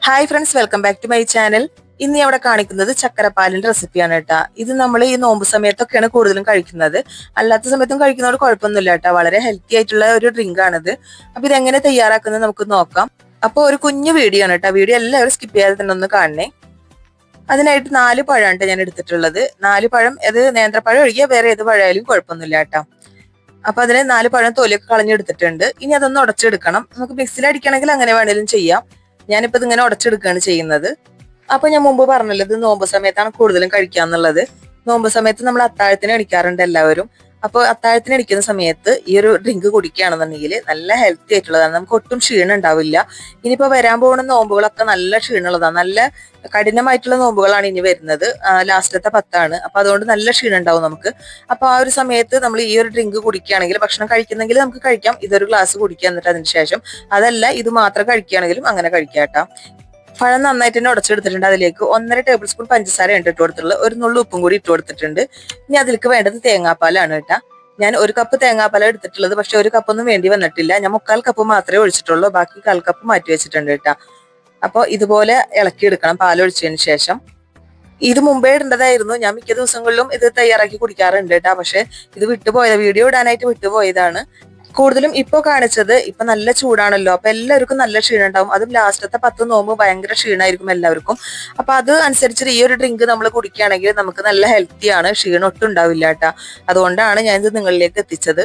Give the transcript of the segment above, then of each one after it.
Hi friends, welcome back to my channel. ഇന്ന് ഞാൻ ഇവിടെ കാണിക്കുന്നത് ചക്കരപ്പാലിന്റെ റെസിപ്പിയാണ് കേട്ടാ. ഇത് നമ്മൾ ഈ നോമ്പ് സമയത്തൊക്കെയാണ് കൂടുതലും കഴിക്കുന്നത്. അല്ലാത്ത സമയത്തും കഴിക്കുന്നതോട് കുഴപ്പമൊന്നുമില്ല കേട്ടാ. വളരെ ഹെൽത്തി ആയിട്ടുള്ള ഒരു ഡ്രിങ്ക് ആണിത്. അപ്പൊ ഇതെങ്ങനെ തയ്യാറാക്കുന്നത് നമുക്ക് നോക്കാം. അപ്പോൾ ഒരു കുഞ്ഞു വീഡിയോ ആണ് കേട്ടോ. വീഡിയോ എല്ലാവരും സ്കിപ്പ് ചെയ്യാതെ തന്നെ ഒന്ന് കാണണേ. അതിനായിട്ട് 4 പഴമാണ് ഞാൻ എടുത്തിട്ടുള്ളത്. 4 പഴം, അത് നേന്ത്രപ്പഴം ഒഴികെ വേറെ ഏത് പഴമായാലും കുഴപ്പമൊന്നുമില്ല കേട്ടോ. അപ്പൊ അതിന് 4 പഴം തൊലിയൊക്കെ കളഞ്ഞെടുത്തിട്ടുണ്ട്. ഇനി അതൊന്ന് ഉടച്ചെടുക്കണം. നമുക്ക് മിക്സിയിൽ അടിക്കണമെങ്കിൽ അങ്ങനെ വേണേലും ചെയ്യാം. ഞാനിപ്പോ ഇതിങ്ങനെ ഉടച്ചെടുക്കുകയാണ് ചെയ്യുന്നത്. അപ്പൊ ഞാൻ മുമ്പ് പറഞ്ഞല്ലോ, ഇത് നോമ്പ് സമയത്താണ് കൂടുതലും കഴിക്കാന്നുള്ളത്. നോമ്പ് സമയത്ത് നമ്മൾ അത്താഴത്തിന് അടിക്കാറുണ്ട് എല്ലാവരും. അപ്പോൾ അത്താഴത്തിന് അടിക്കുന്ന സമയത്ത് ഈ ഒരു ഡ്രിങ്ക് കുടിക്കുകയാണെന്നുണ്ടെങ്കിൽ നല്ല ഹെൽത്തി ആയിട്ടുള്ളതാണ്. നമുക്ക് ഒട്ടും ക്ഷീണം ഉണ്ടാവില്ല. ഇനിയിപ്പോ വരാൻ പോകുന്ന നോമ്പുകളൊക്കെ നല്ല ക്ഷീണമുള്ളതാണ്. നല്ല കഠിനമായിട്ടുള്ള നോമ്പുകളാണ് ഇനി വരുന്നത്. ലാസ്റ്റത്തെ 10 അപ്പൊ അതുകൊണ്ട് നല്ല ക്ഷീണം ഉണ്ടാവും നമുക്ക്. അപ്പൊ ആ ഒരു സമയത്ത് നമ്മൾ ഈ ഒരു ഡ്രിങ്ക് കുടിക്കുകയാണെങ്കിൽ, ഭക്ഷണം കഴിക്കുന്നെങ്കിൽ നമുക്ക് കഴിക്കാം. ഇതൊരു ഗ്ലാസ് കുടിക്കുക, എന്നിട്ട് അതിന് ശേഷം അതല്ല ഇത് മാത്രം കഴിക്കുകയാണെങ്കിലും അങ്ങനെ കഴിക്കാട്ടോ. പഴം നന്നായിട്ട് തന്നെ ഉടച്ചെടുത്തിട്ടുണ്ട്. അതിലേക്ക് 1.5 ടേബിൾ സ്പൂൺ പഞ്ചസാര ഇട്ട് കൊടുത്തിട്ടുള്ളത്. ഒരു നുള്ളു ഉപ്പും കൂടി ഇട്ട് കൊടുത്തിട്ടുണ്ട്. ഇനി അതിലേക്ക് വേണ്ടത് തേങ്ങാപ്പാലാണ് കേട്ടാ. ഞാൻ 1 കപ്പ് തേങ്ങാപ്പാല എടുത്തിട്ടുള്ളത്. പക്ഷെ 1 കപ്പൊന്നും വേണ്ടി വന്നിട്ടില്ല. ഞാൻ 3/4 കപ്പ് മാത്രമേ ഒഴിച്ചിട്ടുള്ളൂ. ബാക്കി 1/4 കപ്പ് മാറ്റി വെച്ചിട്ടുണ്ട് കേട്ടാ. അപ്പോൾ ഇതുപോലെ ഇളക്കി എടുക്കണം പാലൊഴിച്ചതിന് ശേഷം. ഇത് മുമ്പേ ഇടേണ്ടതായിരുന്നു. ഞാൻ മിക്ക ദിവസങ്ങളിലും ഇത് തയ്യാറാക്കി കുടിക്കാറുണ്ട് കേട്ടാ. പക്ഷെ ഇത് വീഡിയോ ഇടാനായിട്ട് വിട്ടുപോയതാണ്. കൂടുതലും ഇപ്പൊ കാണിച്ചത്, ഇപ്പൊ നല്ല ചൂടാണല്ലോ, അപ്പൊ എല്ലാവർക്കും നല്ല ക്ഷീണം ഉണ്ടാവും. അതും ലാസ്റ്റത്തെ 10 നോമ്പ് ഭയങ്കര ക്ഷീണമായിരിക്കും എല്ലാവർക്കും. അപ്പൊ അത് അനുസരിച്ച് ഈ ഒരു ഡ്രിങ്ക് നമ്മൾ കുടിക്കുകയാണെങ്കിൽ നമുക്ക് നല്ല ഹെൽത്തിയാണ്, ക്ഷീണം ഒട്ടും ഉണ്ടാവില്ല കേട്ടാ. അതുകൊണ്ടാണ് ഞാൻ ഇത് നിങ്ങളിലേക്ക് എത്തിച്ചത്.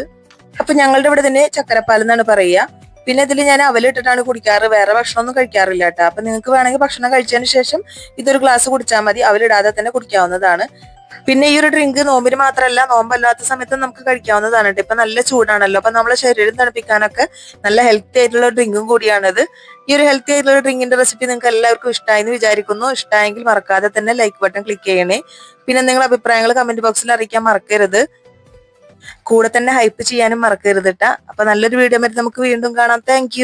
അപ്പൊ ഞങ്ങളുടെ ഇവിടെ തന്നെ ചക്കരപ്പാൽ എന്നാണ് പറയുക. പിന്നെ ഇതിൽ ഞാൻ അവലിട്ടിട്ടാണ് കുടിക്കാറ്. വേറെ ഭക്ഷണമൊന്നും കഴിക്കാറില്ല കേട്ടോ. അപ്പൊ നിങ്ങൾക്ക് വേണമെങ്കിൽ ഭക്ഷണം കഴിച്ചതിന് ശേഷം ഇതൊരു ഗ്ലാസ് കുടിച്ചാൽ മതി. അവലിടാതെ തന്നെ കുടിക്കാവുന്നതാണ്. പിന്നെ ഈ ഒരു ഡ്രിങ്ക് നോമ്പിന് മാത്രമല്ല, നോമ്പല്ലാത്ത സമയത്ത് നമുക്ക് കഴിക്കാവുന്നതാണ് കേട്ടോ. ഇപ്പൊ നല്ല ചൂടാണല്ലോ, അപ്പൊ നമ്മളെ ശരീരം തണുപ്പിക്കാനൊക്കെ നല്ല ഹെൽത്തി ആയിട്ടുള്ള ഡ്രിങ്കും കൂടിയാണിത്. ഈ ഒരു ഹെൽത്തി ആയിട്ടുള്ള ഡ്രിങ്കിന്റെ റെസിപ്പി നിങ്ങൾക്ക് എല്ലാവർക്കും ഇഷ്ടമായി എന്ന് വിചാരിക്കുന്നു. ഇഷ്ടമായെങ്കിൽ മറക്കാതെ തന്നെ ലൈക്ക് ബട്ടൺ ക്ലിക്ക് ചെയ്യണേ. പിന്നെ നിങ്ങളുടെ അഭിപ്രായങ്ങൾ കമന്റ് ബോക്സിൽ അറിയിക്കാൻ മറക്കരുത്. കൂടെ തന്നെ ഹൈപ്പ് ചെയ്യാനും മറക്കരുത് കേട്ടാ. അപ്പൊ നല്ലൊരു വീഡിയോ ആയിട്ട് നമുക്ക് വീണ്ടും കാണാം. താങ്ക്